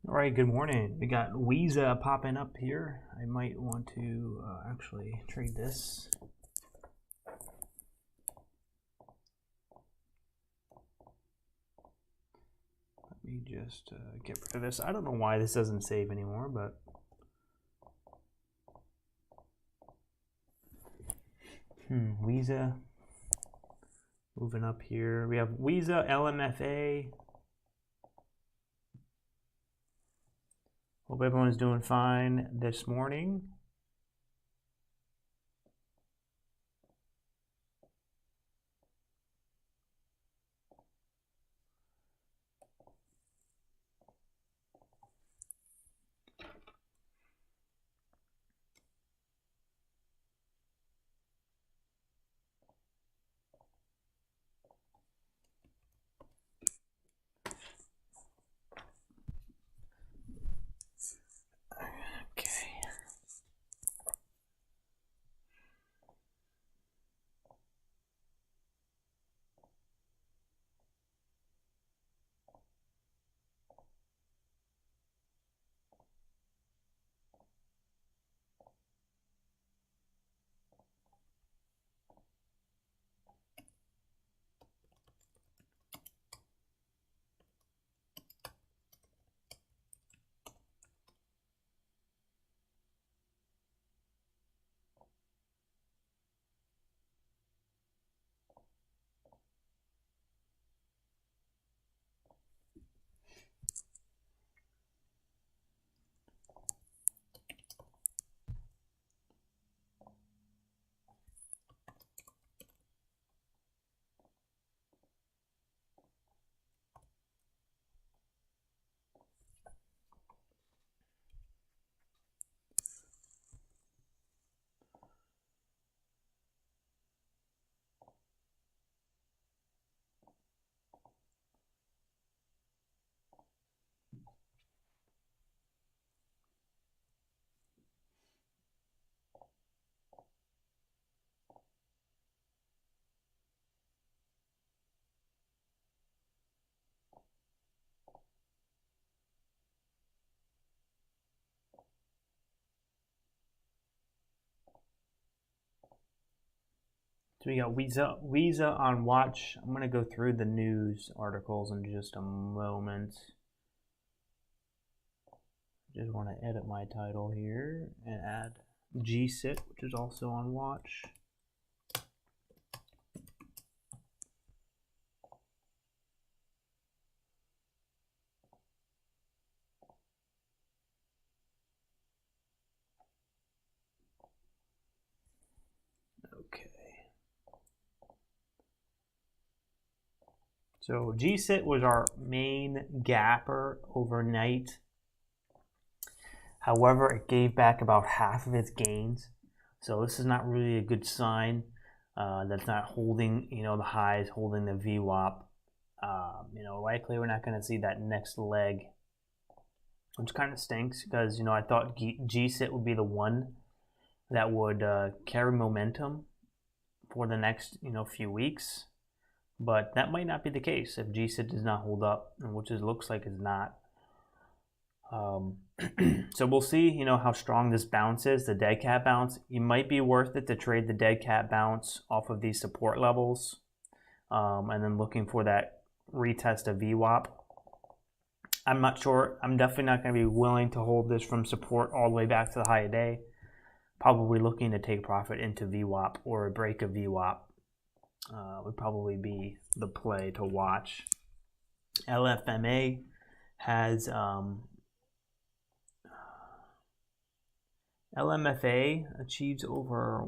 All right, good morning. We got WISA popping up here. I might want to actually trade this. Let me just get rid of this. I don't know why this doesn't save anymore, but WISA moving up here. We have WISA, LMFA. Hope everyone's doing fine this morning. So we got WISA on watch. I'm going to go through the news articles in just a moment. Just want to edit my title here and add GSIT, which is also on watch. Okay. So GSIT was our main gapper overnight. However, it gave back about half of its gains. So this is not really a good sign. That's not holding, the highs, holding the VWAP. Likely we're not going to see that next leg, which kind of stinks because, I thought GSIT would be the one that would carry momentum for the next, few weeks. But that might not be the case if GSIT does not hold up, which it looks like it's not. So we'll see, how strong this bounce is, the dead cat bounce. It might be worth it to trade the dead cat bounce off of these support levels, and then looking for that retest of VWAP. I'm not sure. I'm definitely not going to be willing to hold this from support all the way back to the high of day. Probably looking to take profit into VWAP or a break of VWAP would probably be the play to watch. LFMA has LMFA achieves over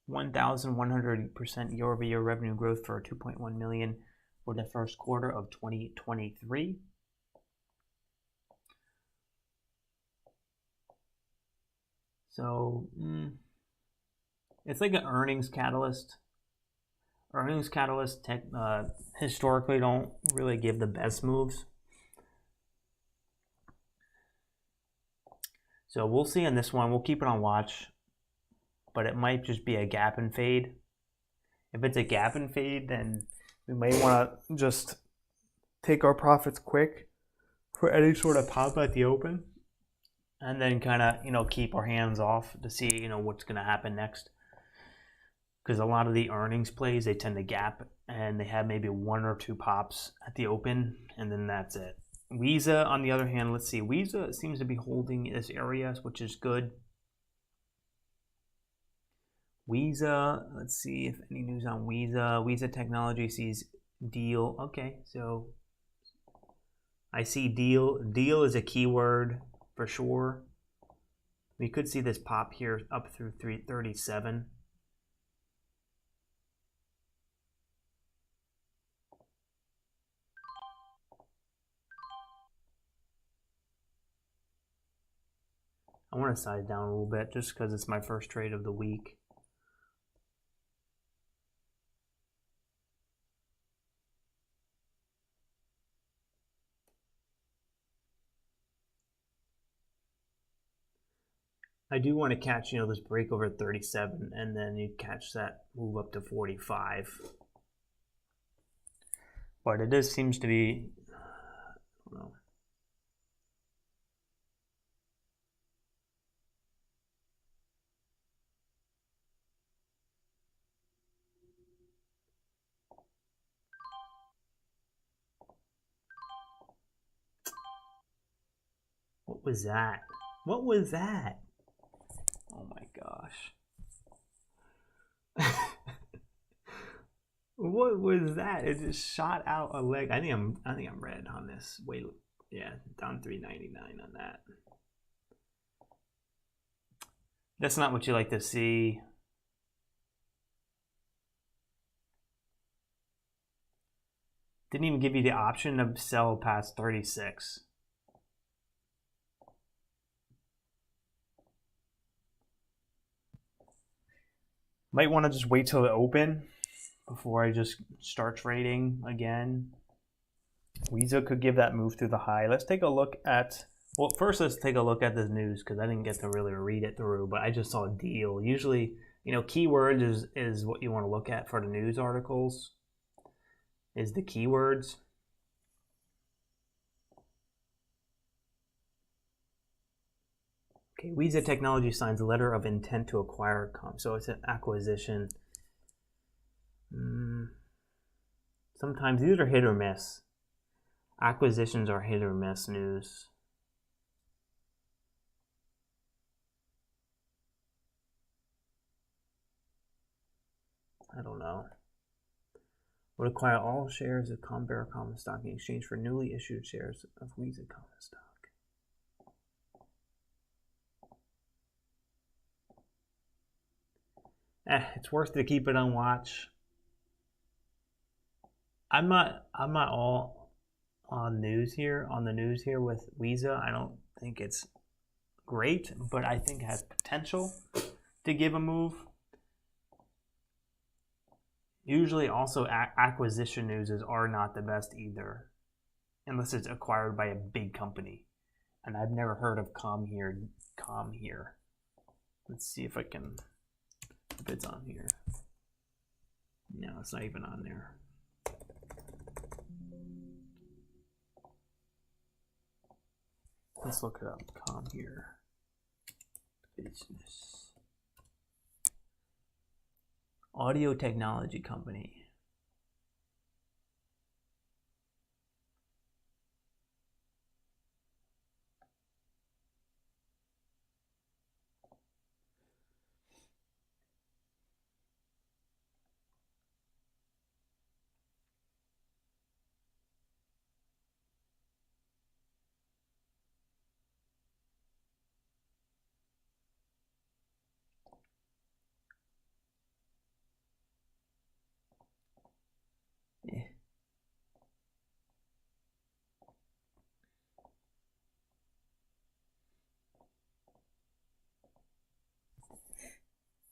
1,100% year-over-year revenue growth for 2.1 million for the first quarter of 2023. So it's like an earnings catalyst. Earnings catalysts historically don't really give the best moves. So we'll see on this one. We'll keep it on watch, but it might just be a gap and fade. If it's a gap and fade, then we might want to just take our profits quick for any sort of pop at the open, and then kind of, you know, keep our hands off to see, you know, what's going to happen next. Because a lot of the earnings plays, they tend to gap and they have maybe 1 or 2 pops at the open, and then that's it. WISA, on the other hand, let's see. WISA seems to be holding this area, which is good. WISA, let's see if any news on WISA. WISA Technology sees deal. Okay, so I see deal. Deal is a keyword for sure. We could see this pop here up through 337. I want to size down a little bit just because it's my first trade of the week. I do want to catch, you know, this break over 37, and then you catch that move up to 45. But it does seems to be, I don't know. What was that? What was that? Oh my gosh. What was that? It just shot out a leg. I think I'm red on this. Wait, yeah, down 399 on that. That's not what you like to see. Didn't even give you the option to sell past 36. Might want to just wait till it open before I just start trading again. WISA could give that move through the high. Let's take a look at, well, first let's take a look at the news because I didn't get to really read it through, but I just saw a deal. Usually, you know, keywords is what you want to look at for the news articles, is the keywords. Okay, WISA Technology signs a letter of intent to acquire so it's an acquisition. Sometimes these are hit or miss. Acquisitions are hit or miss news. I don't know. Would acquire all shares of Combear common stock in exchange for newly issued shares of WISA common stock. It's worth to keep it on watch. I'm not all on news here with WISA. I don't think it's great, but I think it has potential to give a move. Usually also acquisition news are not the best either, unless it's acquired by a big company. And I've never heard of Com here. Let's see if I can, if it's on here. No, it's not even on there. Let's look it up. Com here. Business. Audio technology company.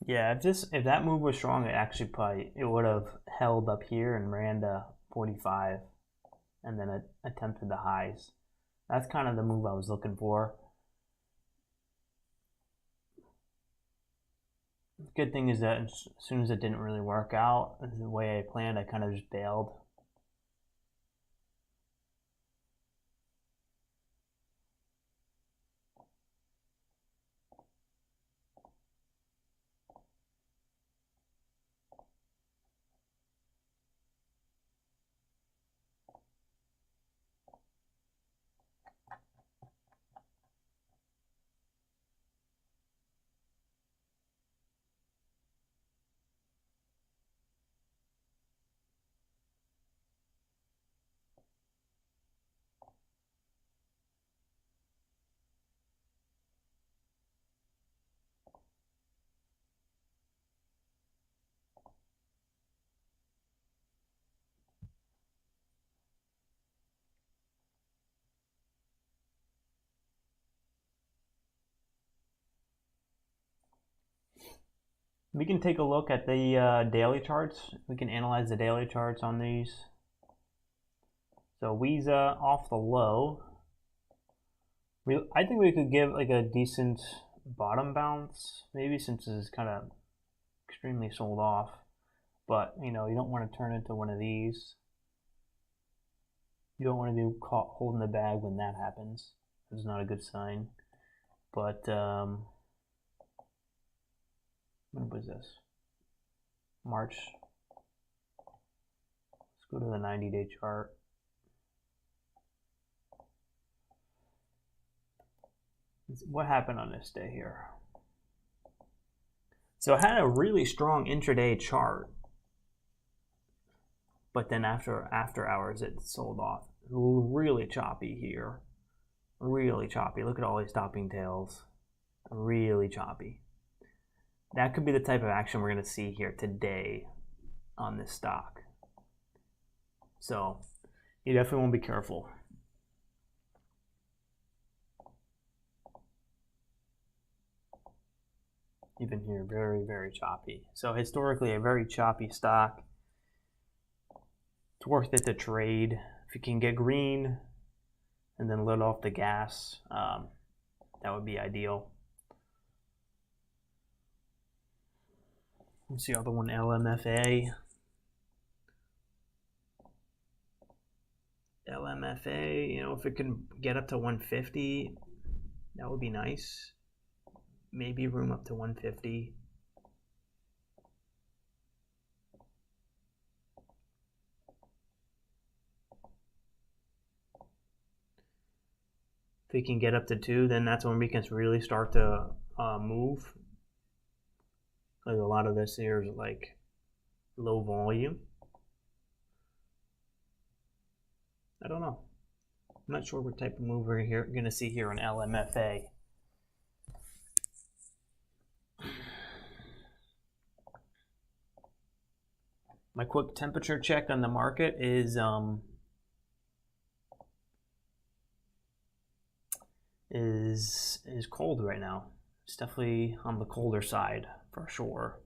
Yeah, if that move was strong, it would have held up here and ran to 45, and then attempted the highs. That's kind of the move I was looking for. Good thing is that as soon as it didn't really work out the way I planned, I kind of just bailed. We can take a look at the daily charts. We can analyze the daily charts on these. So WISA off the low. I think we could give like a decent bottom bounce, maybe, since this is kind of extremely sold off. But you know, you don't want to turn into one of these. You don't want to be caught holding the bag when that happens. It's not a good sign. But when was this? March. Let's go to the 90-day chart. What happened on this day here? So it had a really strong intraday chart, but then after hours it sold off. Really choppy here. Really choppy. Look at all these topping tails. Really choppy. That could be the type of action we're going to see here today on this stock. So you definitely want to be careful. Even here, very, very choppy. So historically, a very choppy stock. It's worth it to trade. If you can get green and then let off the gas, that would be ideal. Let's see the other one, LMFA. LMFA, you know, if it can get up to 150, that would be nice. Maybe room up to 150. If we can get up to 2, then that's when we can really start to move. Like a lot of this here is like low volume. I don't know. I'm not sure what type of move we're going to see here in LMFA. My quick temperature check on the market is cold right now. It's definitely on the colder side for sure.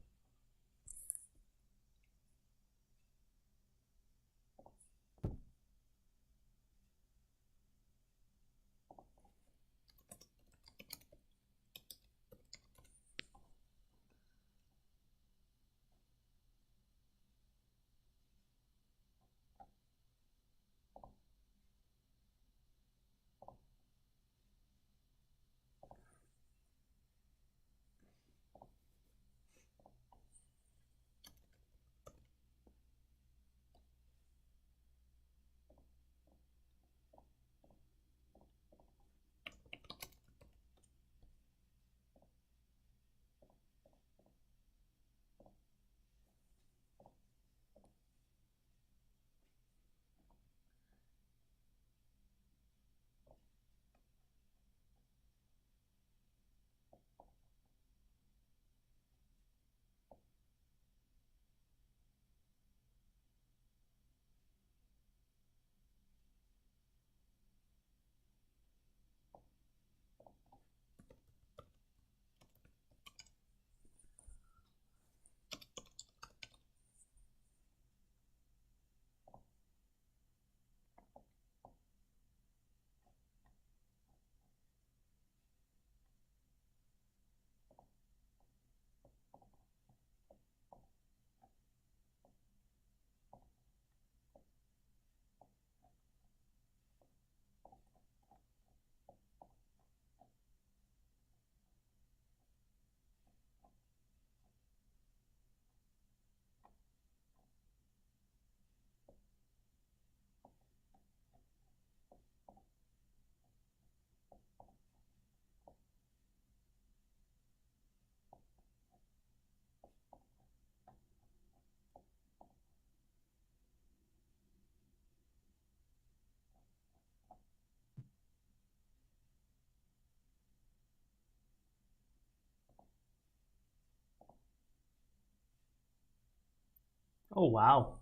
Oh, wow.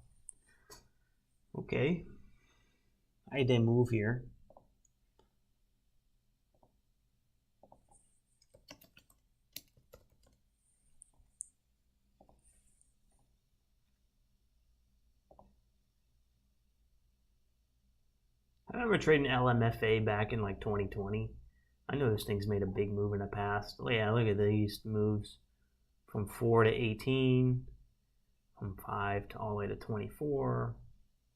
Okay. I did move here. I remember trading LMFA back in like 2020. I know this thing's made a big move in the past. Oh, yeah, look at these moves from 4 to 18, from 5 to all the way to 24,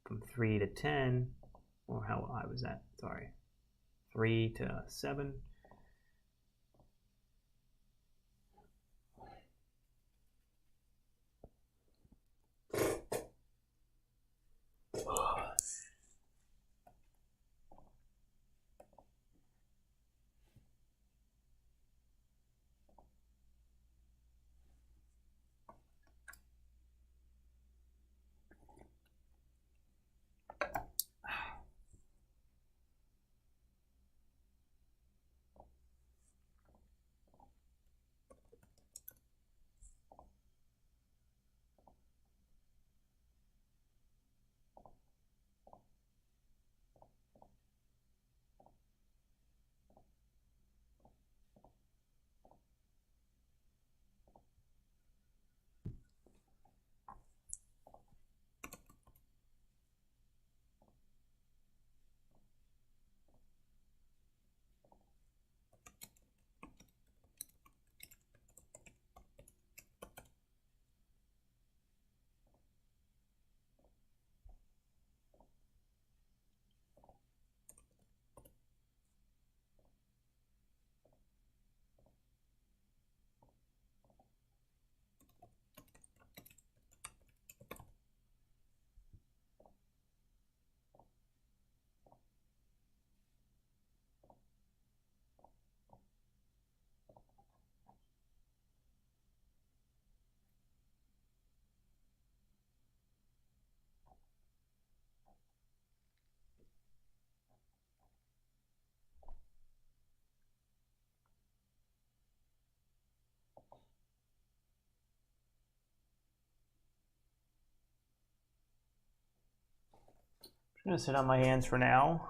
from 3 to 10, or how high was that? Sorry, 3 to 7. I'm gonna sit on my hands for now.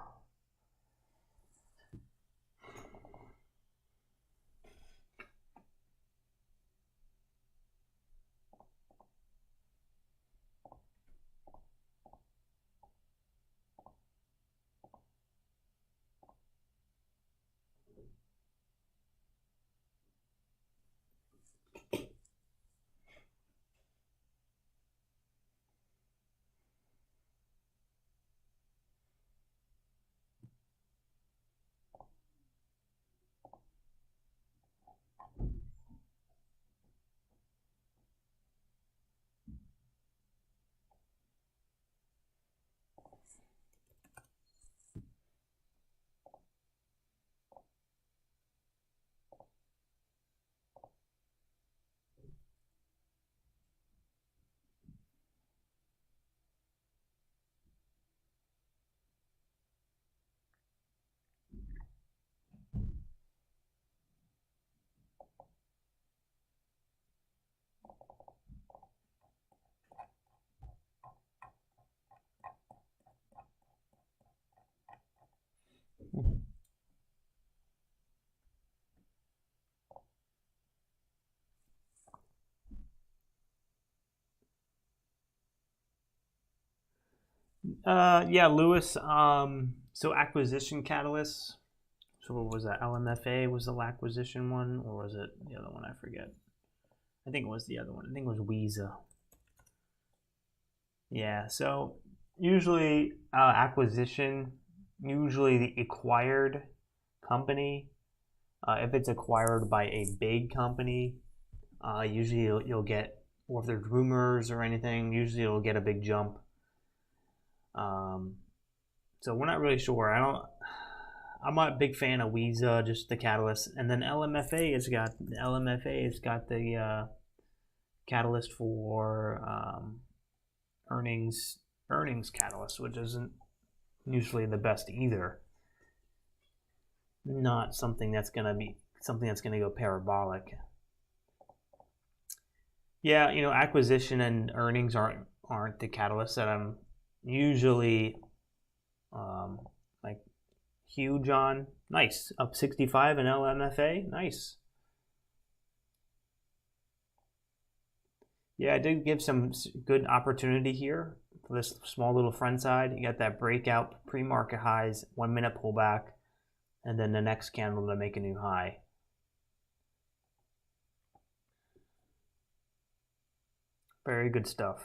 Yeah, Lewis. So acquisition catalysts. So what was that? LMFA was the acquisition one, or was it the other one? I forget. I think it was the other one. I think it was WISA. Yeah. So usually acquisition, usually the acquired company. If it's acquired by a big company, usually you'll get, or if there's rumors or anything, usually you'll get a big jump. So we're not really sure. I'm not a big fan of WISA, just the catalyst, and then LMFA has got the catalyst for earnings catalyst, which isn't usually the best either. Not something that's gonna go parabolic. Yeah, acquisition and earnings aren't the catalysts that I'm usually like huge on. Nice, up 65 in LMFA. Nice. Yeah, I did give some good opportunity here for this small little front side. You got that breakout pre-market highs, 1 minute pullback, and then the next candle to make a new high. Very good stuff.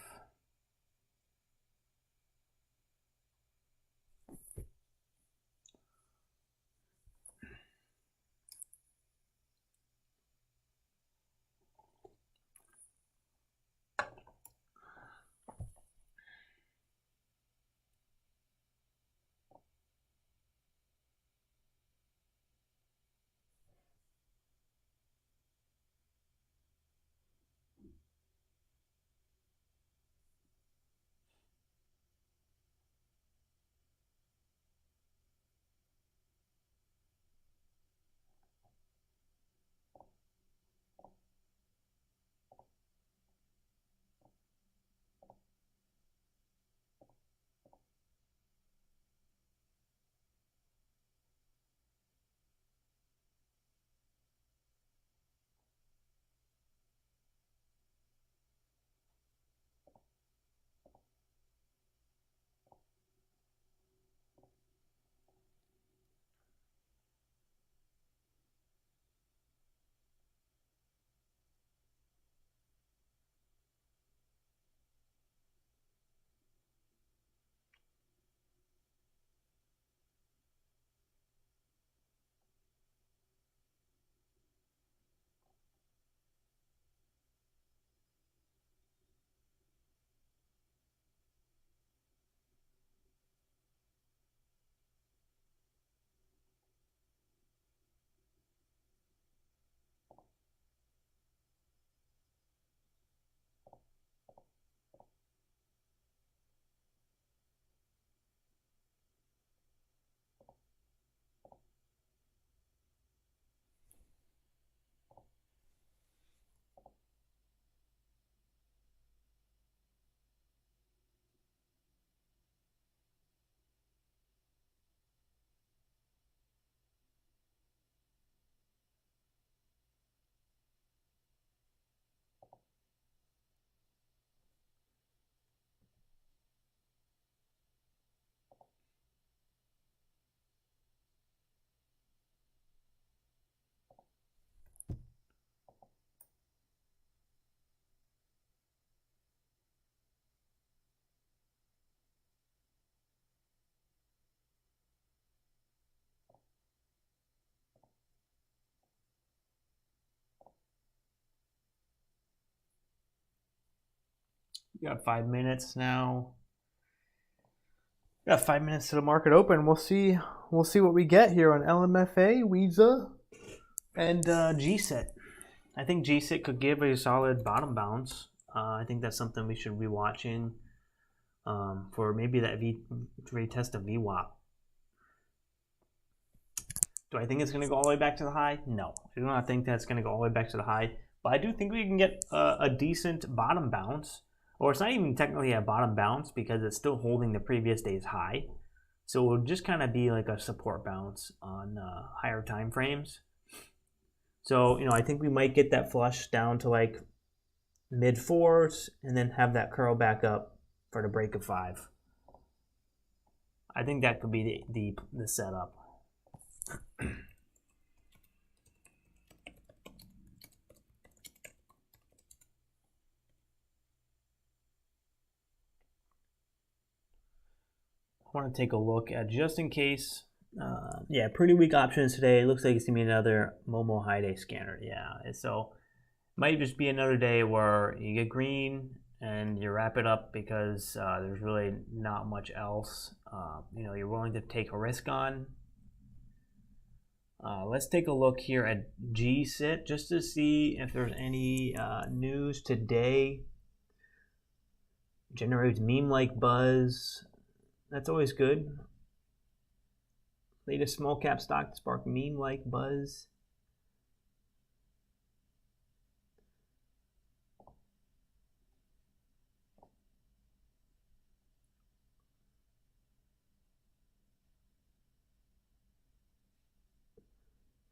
We got 5 minutes now. We got 5 minutes to the market open. We'll see what we get here on LMFA, WISA, and GSIT. I think GSIT could give a solid bottom bounce. I think that's something we should be watching for maybe that retest of VWAP. Do I think it's going to go all the way back to the high? No, I do not think that's going to go all the way back to the high. But I do think we can get a decent bottom bounce. Or it's not even technically a bottom bounce because it's still holding the previous day's high. So it will just kind of be like a support bounce on higher time frames. So, I think we might get that flush down to like mid 4s and then have that curl back up for the break of 5. I think that could be the setup. I want to take a look at, just in case, yeah, pretty weak options today. It looks like it's going to be another Momo high day scanner. Yeah, so might just be another day where you get green and you wrap it up because there's really not much else you're willing to take a risk on. Let's take a look here at GSIT just to see if there's any news today. Generates meme-like buzz. That's always good. Latest small cap stock to spark meme-like buzz.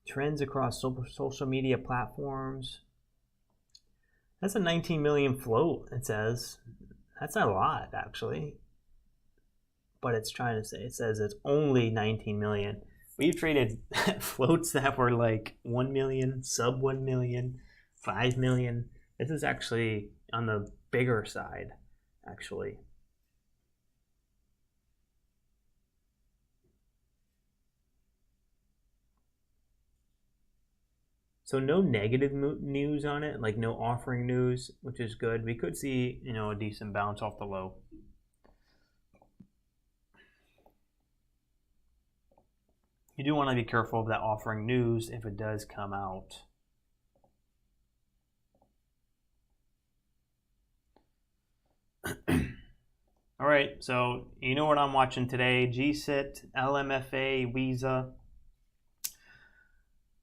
Trends across social media platforms. That's a 19 million float, it says. That's a lot, actually. But it's trying to say, it says it's only 19 million. We've traded floats that were like 1 million, sub 1 million, 5 million. This is actually on the bigger side, actually. So no negative news on it, like no offering news, which is good. We could see, you know, a decent bounce off the low. You do want to be careful of that offering news if it does come out. All right, so you know what I'm watching today: GSIT, LMFA, WISA.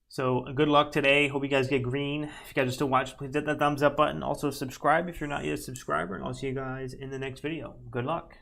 So good luck today. Hope you guys get green. If you guys are still watching, please hit that thumbs up button. Also subscribe if you're not yet a subscriber, and I'll see you guys in the next video. Good luck.